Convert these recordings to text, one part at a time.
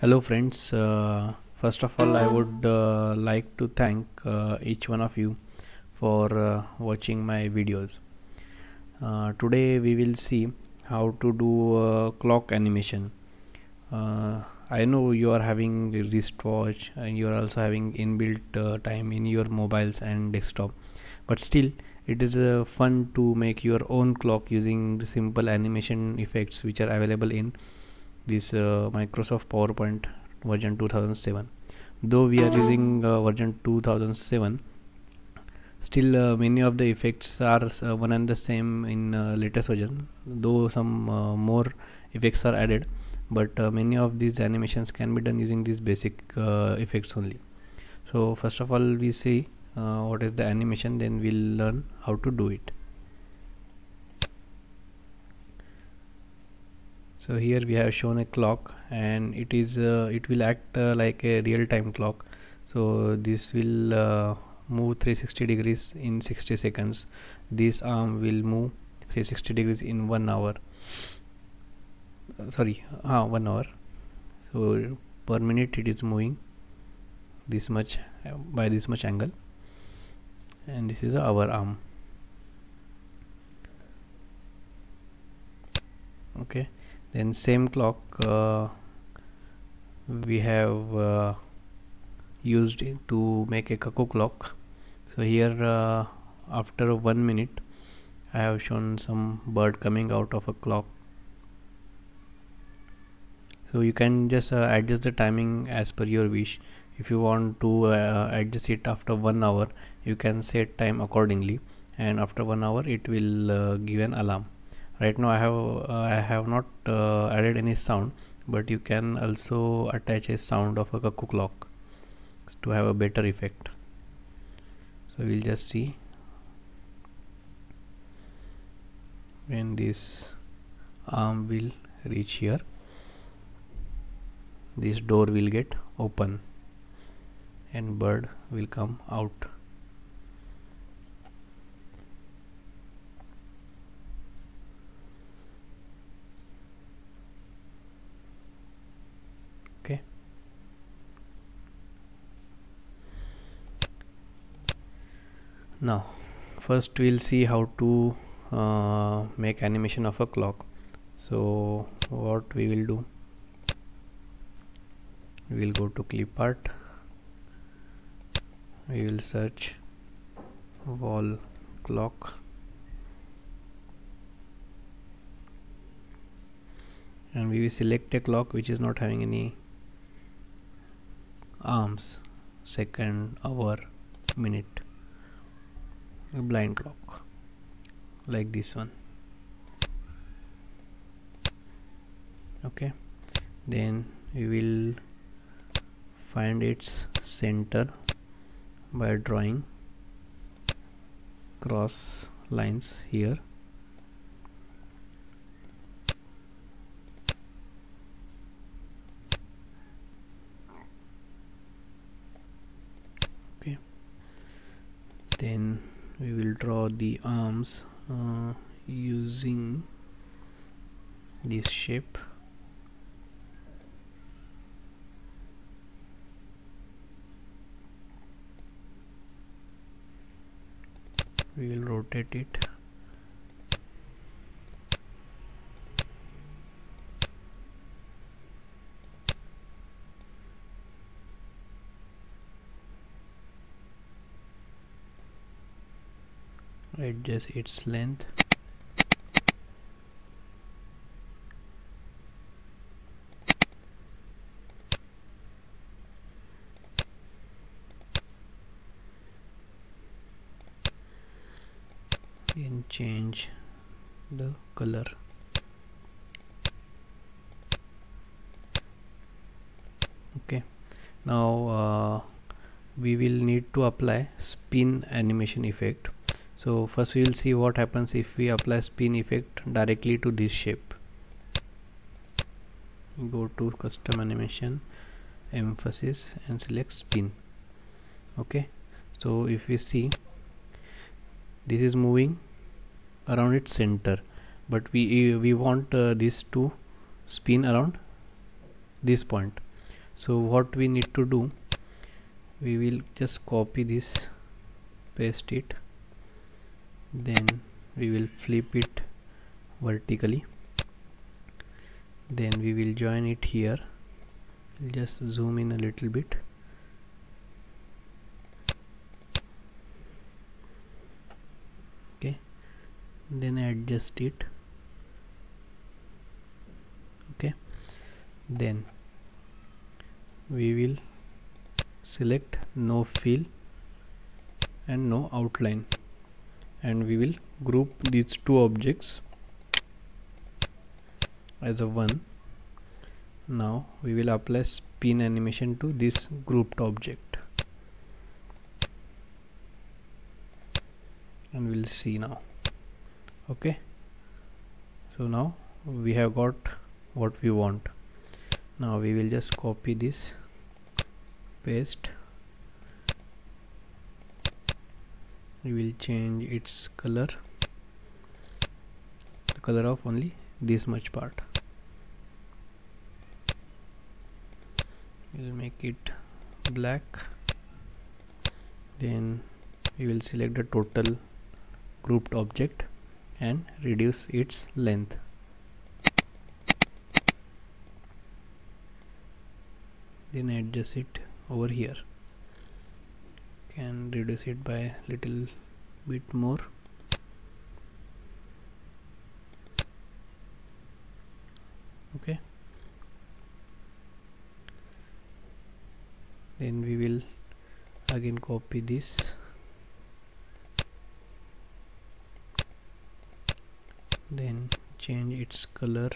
Hello friends, first of all I would like to thank each one of you for watching my videos. Today we will see how to do clock animation. I know you are having a wristwatch and you are also having inbuilt time in your mobiles and desktop, but still it is fun to make your own clock using the simple animation effects which are available in this Microsoft PowerPoint version 2007. Though we are using version 2007, still many of the effects are one and the same in latest version, though some more effects are added, but many of these animations can be done using these basic effects only. So first of all we see what is the animation, then we'll learn how to do it. So here we have shown a clock, and it will act like a real-time clock. So this will move 360 degrees in 60 seconds. This arm will move 360 degrees in 1 hour. 1 hour. So per minute it is moving this much by this much angle, and this is our arm. Okay, then same clock we have used to make a cuckoo clock. So here after 1 minute I have shown some bird coming out of a clock. So you can just adjust the timing as per your wish. If you want to adjust it after 1 hour, you can set time accordingly, and after 1 hour it will give an alarm. Right now I have not added any sound, but you can also attach a sound of a cuckoo clock to have a better effect. So we'll just see when this arm will reach here, this door will get open and bird will come out. Okay, now first we'll see how to make animation of a clock. So what we will do, we will go to clip art, we will search wall clock, and we will select a clock which is not having any arms, second, hour, minute, a blind clock like this one. Okay, then we will find its center by drawing cross lines here. Okay, then we will draw the arms using this shape. We will rotate it. Adjust its length. And change the color. Okay, now we will need to apply spin animation effect. So first we will see what happens if we apply spin effect directly to this shape. Go to custom animation, emphasis, and select spin. Okay, so if we see, this is moving around its center, but we want this to spin around this point. So what we need to do, we will just copy this, paste it, then we will flip it vertically, then we will join it here. Just zoom in a little bit. Okay, then adjust it. Okay, then we will select no fill and no outline, and we will group these two objects as a one. Now we will apply spin animation to this grouped object, and we'll see now. Okay, so now we have got what we want. Now we will just copy this, paste. We will change its color, the color of only this much part. We'll make it black. Then we will select the total grouped object and reduce its length. Then adjust it over here. Can reduce it by little bit more. Okay, then we will again copy this, then change its color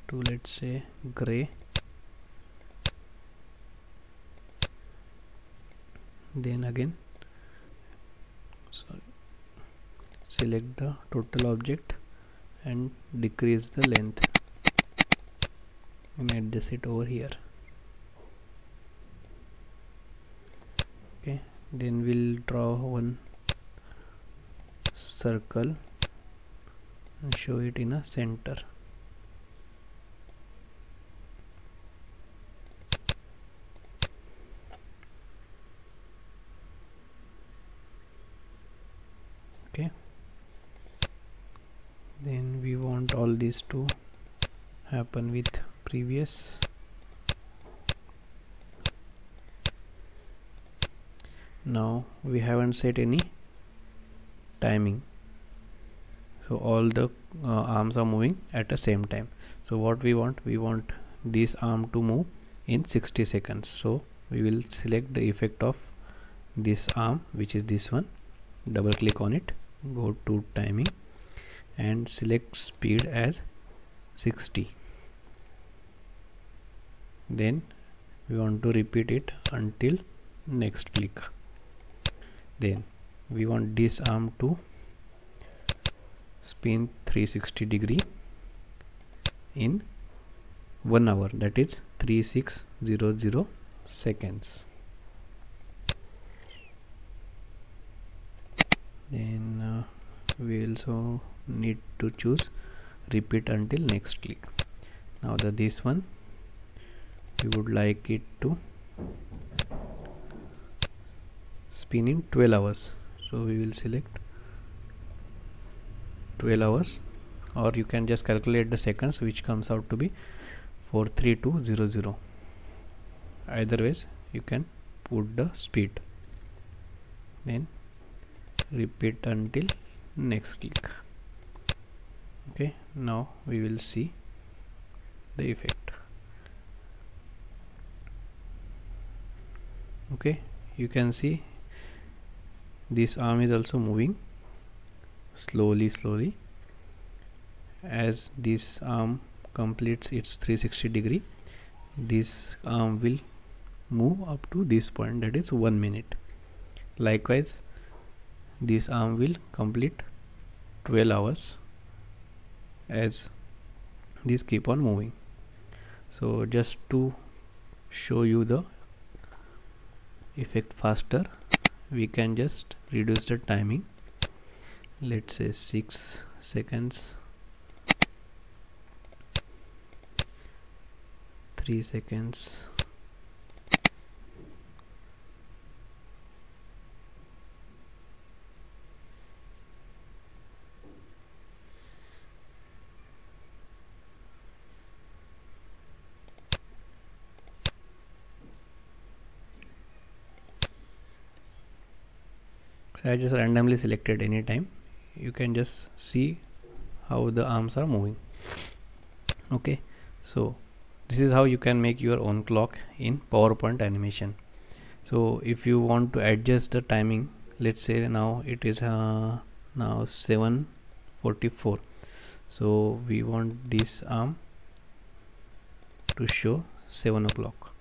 to, let's say, gray. Then again select the total object and decrease the length and adjust it over here. Okay, then we'll draw one circle and show it in a center. Okay, then we want all these to happen with previous. Now we haven't set any timing, so all the arms are moving at the same time. So what we want this arm to move in 60 seconds. So we will select the effect of this arm, which is this one, double click on it, go to timing and select speed as 60. Then we want to repeat it until next click. Then we want this arm to spin 360 degree in 1 hour, that is 3600 seconds. Then we also need to choose repeat until next click. Now this one we would like it to spin in 12 hours, so we will select 12 hours, or you can just calculate the seconds, which comes out to be 43200. Either ways you can put the speed. Then repeat until next click. Okay, now we will see the effect. Okay, you can see this arm is also moving slowly. As this arm completes its 360 degree, this arm will move up to this point, that is 1 minute. Likewise, this arm will complete 12 hours as this keep on moving. So just to show you the effect faster, we can just reduce the timing, let's say 6 seconds, 3 seconds. So I just randomly selected any time. You can just see how the arms are moving. Okay, so this is how you can make your own clock in PowerPoint animation. So if you want to adjust the timing, let's say now it is now 7:44, so we want this arm to show 7 o'clock.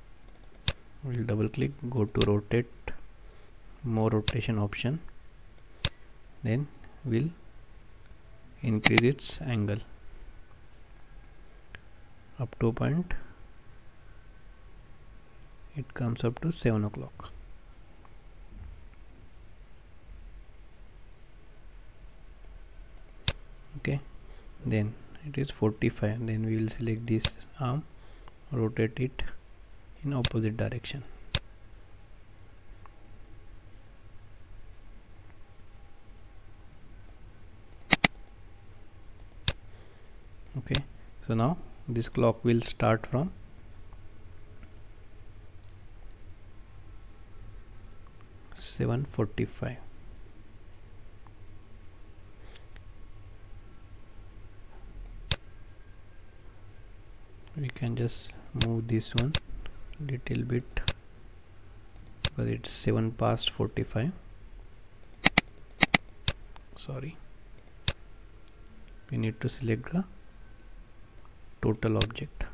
We'll double click, go to rotate, more rotation option, then we'll increase its angle up to a point it comes up to 7 o'clock. Okay, then it is 45, then we will select this arm, rotate it in opposite direction. Okay, so now this clock will start from 7:45. We can just move this one little bit because it's 7 past 45. Sorry, we need to select the total object.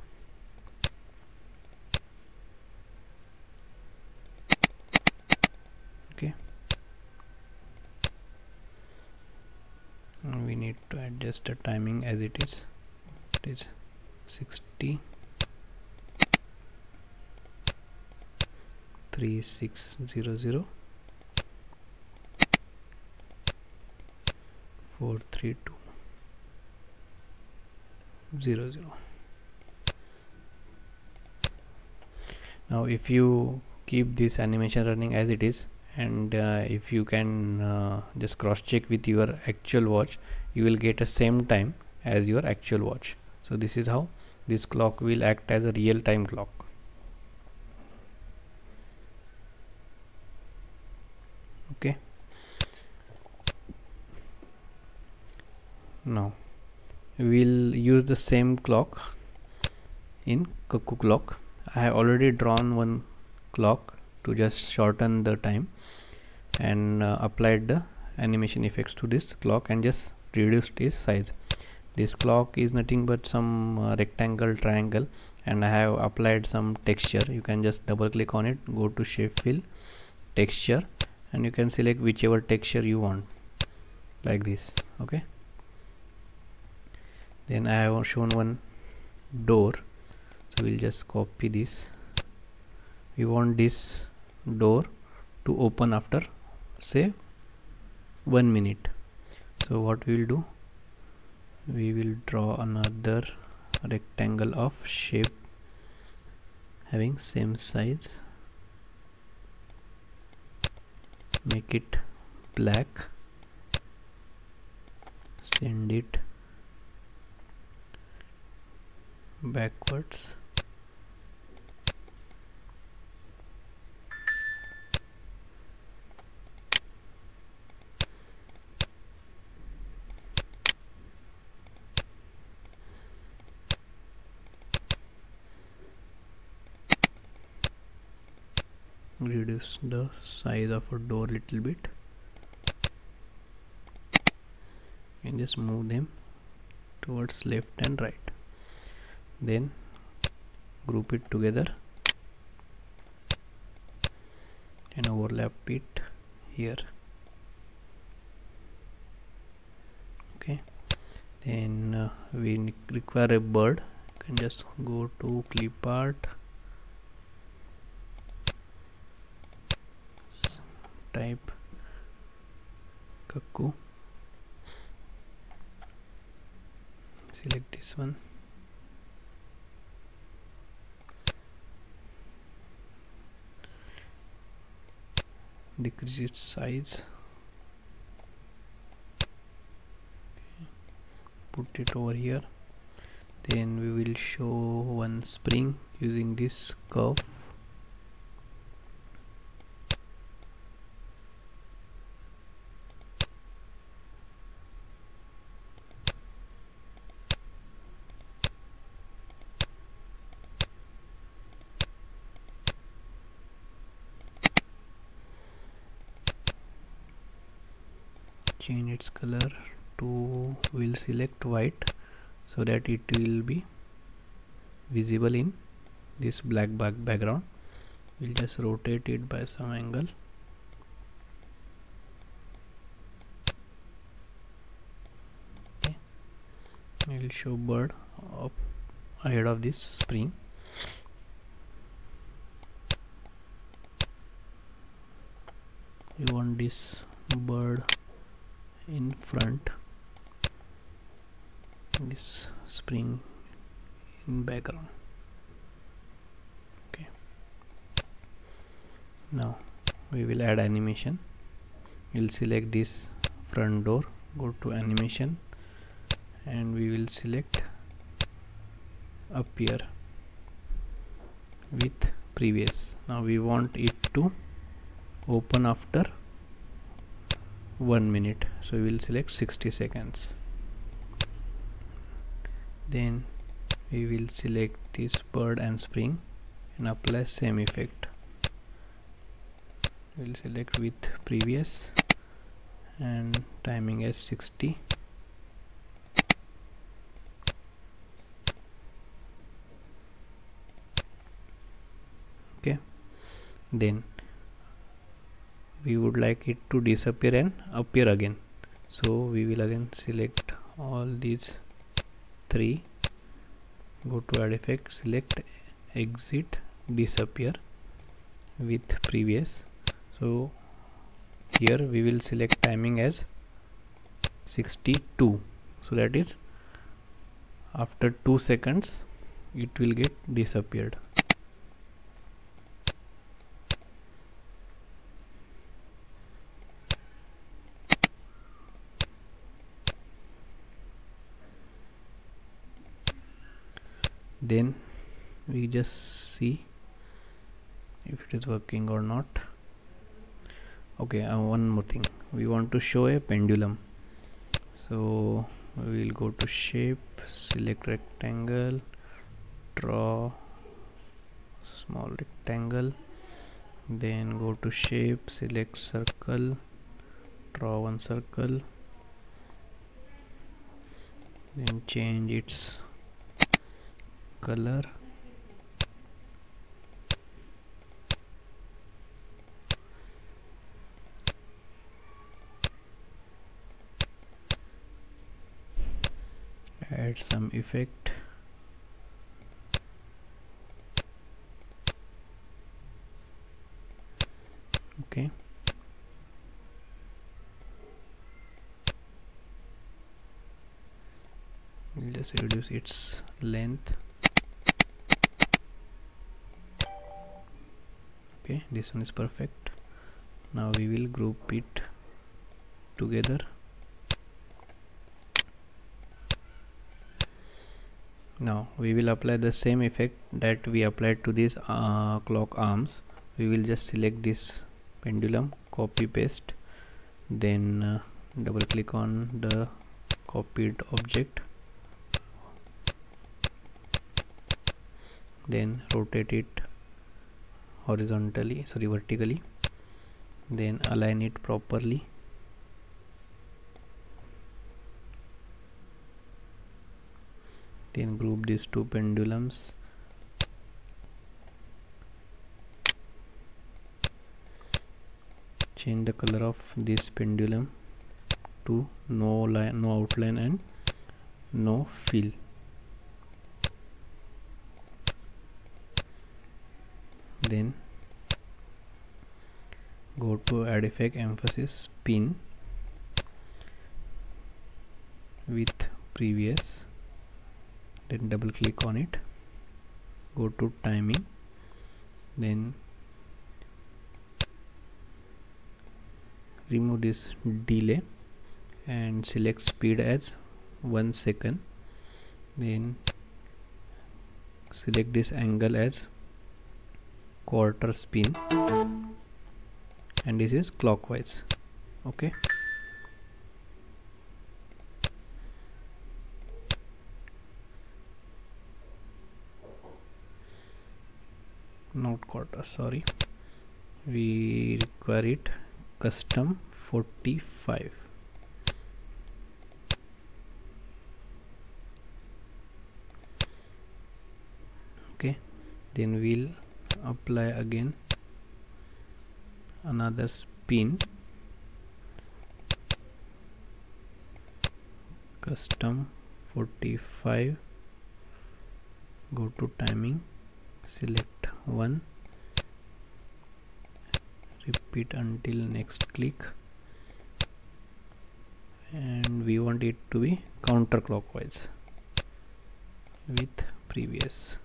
Okay, and we need to adjust the timing as it is 60 3600 43200. Now if you keep this animation running as it is, and if you can just cross check with your actual watch, you will get a same time as your actual watch. So this is how this clock will act as a real time clock. Okay, now we will use the same clock in cuckoo clock. I have already drawn one clock to just shorten the time, and applied the animation effects to this clock and just reduced its size. This clock is nothing but some rectangle, triangle, and I have applied some texture. You can just double click on it, go to shape fill, texture, and you can select whichever texture you want, like this. Okay, then I have shown one door, so we'll just copy this. We want this door to open after say 1 minute. So what we will do, we will draw another rectangle of shape having same size, make it black, send it backwards, reduce the size of a door little bit, and just move them towards left and right, then group it together and overlap it here. Okay, then we require a bird. You can just go to clip art, type cuckoo, select this one, decrease its size, put it over here. Then we will show one spring using this curve. Change its color to, we'll select white so that it will be visible in this black background. We'll just rotate it by some angle. Okay, we'll show bird up ahead of this spring. We want this bird in front, this spring in background. Okay, now we will add animation. We'll select this front door, go to animation, and we will select appear with previous. Now we want it to open after 1 minute, so we will select 60 seconds. Then we will select this bird and spring and apply same effect. We will select with previous and timing as 60. Okay, then we would like it to disappear and appear again, so we will again select all these three, go to add effect, select exit disappear with previous. So here we will select timing as 62, so that is after 2 seconds it will get disappeared. Then we just see if it is working or not. Okay, one more thing, we want to show a pendulum, so we will go to shape, select rectangle, draw small rectangle, then go to shape, select circle, draw one circle, then change its color, add some effect, okay, we'll just reduce its length. Okay, this one is perfect. Now we will group it together. Now we will apply the same effect that we applied to these clock arms. We will just select this pendulum, copy paste, then double click on the copied object, then rotate it vertically, then align it properly, then group these two pendulums, change the color of this pendulum to no outline and no fill. Then go to add effect, emphasis, pin with previous, then double click on it, go to timing, then remove this delay and select speed as 1 second, then select this angle as quarter spin, and this is clockwise. Okay, not quarter, sorry, we require it custom 45. Okay, then we'll apply again another spin, custom 45, go to timing, select 1, repeat until next click, and we want it to be counterclockwise with previous.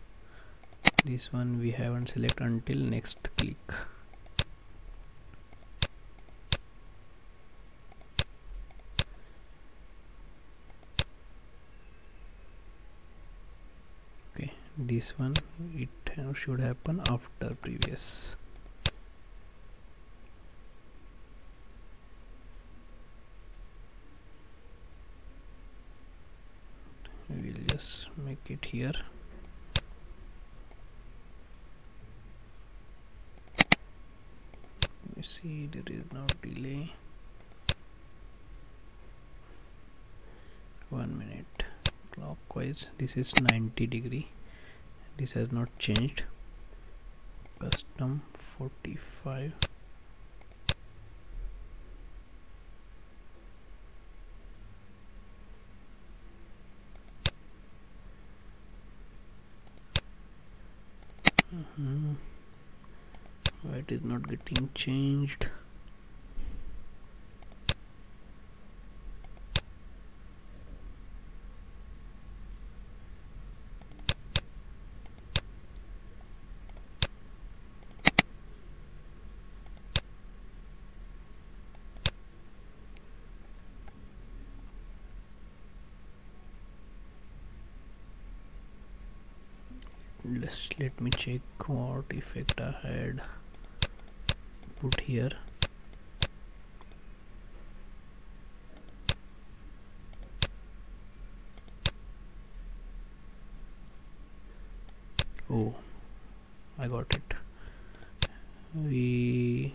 This one we haven't select until next click. Okay, this one it should happen after previous. We will just make it here. You see there is no delay. 1 minute. Clockwise, this is 90°. This has not changed. Custom 45. Why it is not getting changed? Let me check what effect I had put here. Oh, I got it. We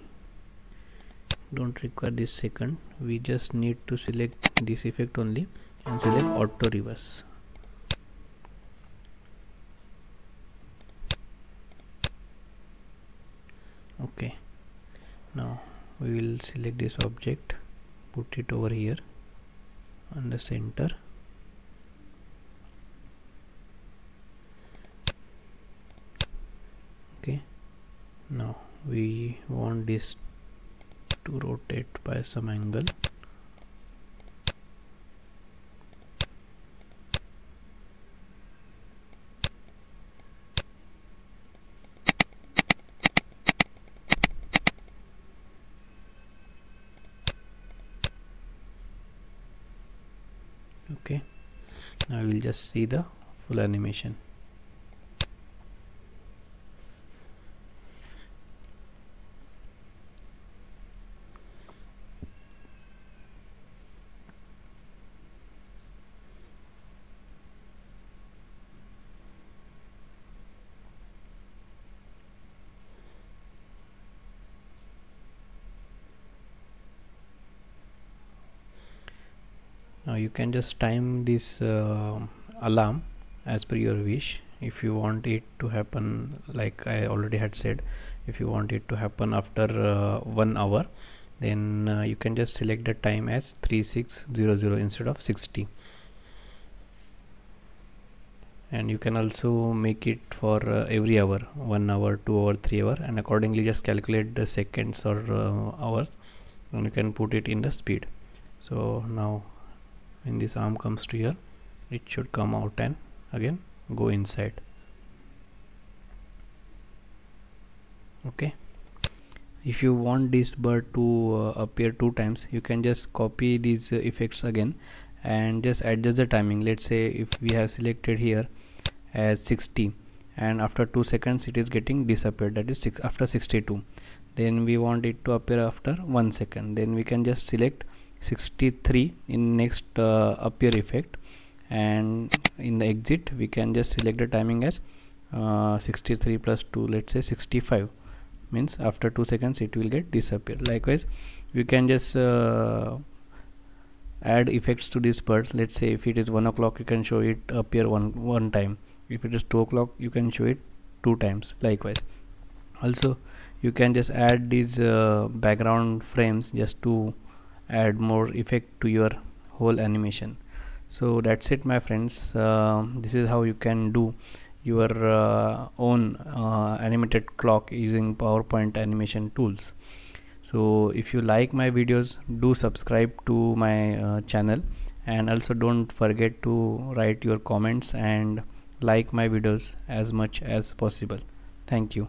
don't require this second, we just need to select this effect only and select auto reverse. Okay, now we will select this object, put it over here on the center. Okay, now we want this to rotate by some angle. Okay, now we will just see the full animation. Now you can just time this alarm as per your wish. If you want it to happen, like I already had said, if you want it to happen after 1 hour, then you can just select the time as 3600 instead of 60. And you can also make it for every hour, 1 hour, 2 hour, 3 hour, and accordingly just calculate the seconds or hours, and you can put it in the speed. So now when this arm comes to here, it should come out and again go inside. Okay, If you want this bird to appear 2 times, you can just copy these effects again and just adjust the timing. Let's say if we have selected here as 60 and after 2 seconds it is getting disappeared, that is after 62. Then we want it to appear after 1 second, then we can just select 63 in next appear effect, and in the exit we can just select the timing as 63 plus 2, let's say 65, means after 2 seconds it will get disappear. Likewise you can just add effects to this bird. Let's say if it is 1 o'clock, you can show it appear one time. If it is 2 o'clock, you can show it 2 times. Likewise also you can just add these background frames just to add more effect to your whole animation. So that's it, my friends. This is how you can do your own animated clock using PowerPoint animation tools. So if you like my videos, do subscribe to my channel, and also don't forget to write your comments and like my videos as much as possible. Thank you.